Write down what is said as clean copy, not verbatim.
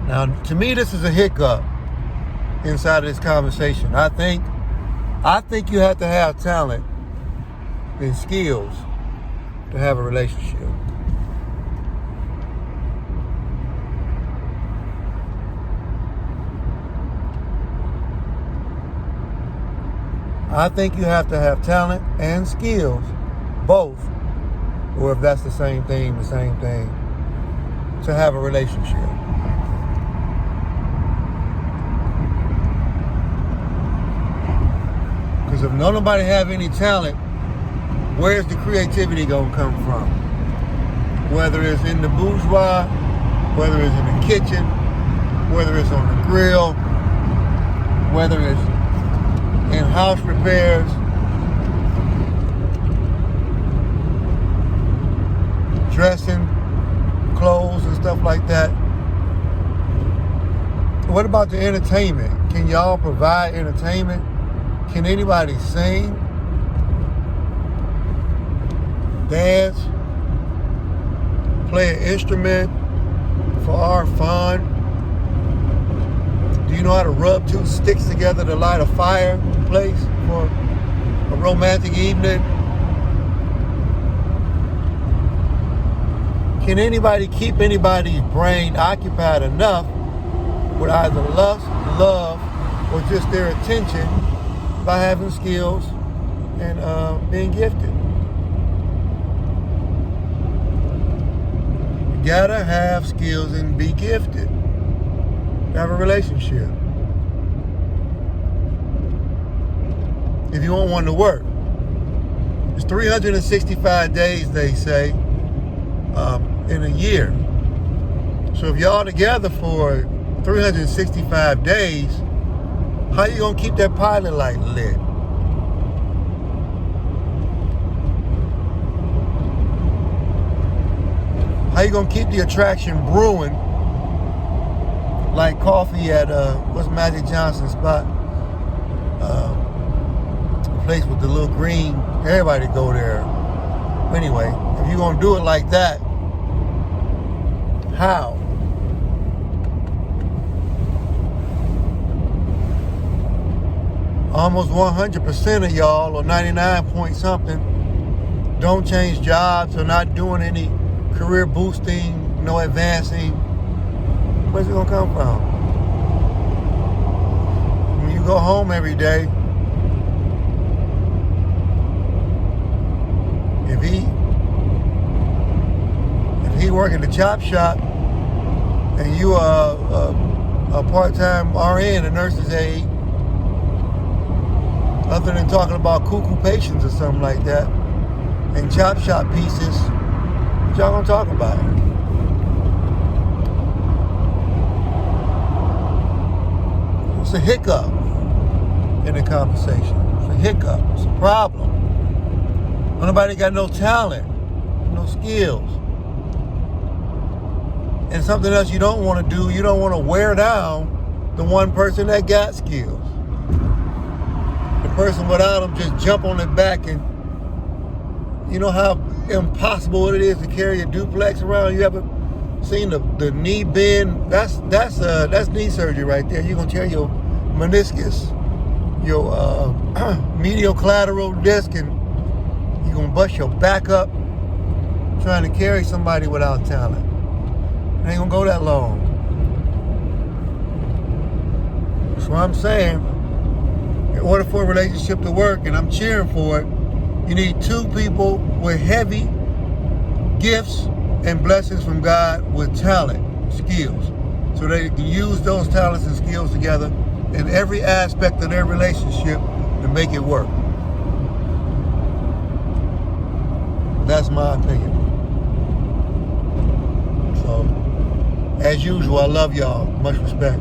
Now, to me, this is a hiccup inside of this conversation. I think you have to have talent and skills to have a relationship. I think you have to have talent and skills, both, or if that's the same thing, to have a relationship. Because if nobody have any talent, where's the creativity gonna come from? Whether it's in the bourgeois, whether it's in the kitchen, whether it's on the grill, whether it's in house repairs, dressing, clothes and stuff like that. What about the entertainment? Can y'all provide entertainment? Can anybody sing, dance, play an instrument for our fun? Do you know how to rub two sticks together to light a fireplace for a romantic evening? Can anybody keep anybody's brain occupied enough with either lust, love, or just their attention by having skills and being gifted? You gotta have skills and be gifted. Have a relationship. If you want one to work. It's 365 days, they say, in a year. So if y'all together for 365 days, how you gonna keep that pilot light lit? How you gonna keep the attraction brewing like coffee at what's Magic Johnson's spot? The place with the little green. Everybody go there. Anyway, if you're gonna do it like that, how? Almost 100% of y'all, or 99 point something, don't change jobs or not doing any career boosting, no advancing. Where's it gonna come from? When you go home every day, if he work at the chop shop and you are a part-time RN, a nurse's aide, other than talking about cuckoo patients or something like that, and chop shop pieces, what y'all gonna talk about? It's a hiccup in the conversation. It's a hiccup. It's a problem. Nobody got no talent, no skills. And something else you don't want to do, you don't want to wear down the one person that got skills. The person without them just jump on their back, and you know how impossible it is to carry a duplex around. You ever seen the knee bend? That's knee surgery right there. You're gonna tear your meniscus, your medial collateral disc, and you're gonna bust your back up trying to carry somebody without talent. It ain't gonna go that long. So I'm saying, in order for a relationship to work, and I'm cheering for it, you need two people with heavy gifts and blessings from God with talent, skills, so they can use those talents and skills together in every aspect of their relationship to make it work. That's my opinion. So, as usual, I love y'all. Much respect.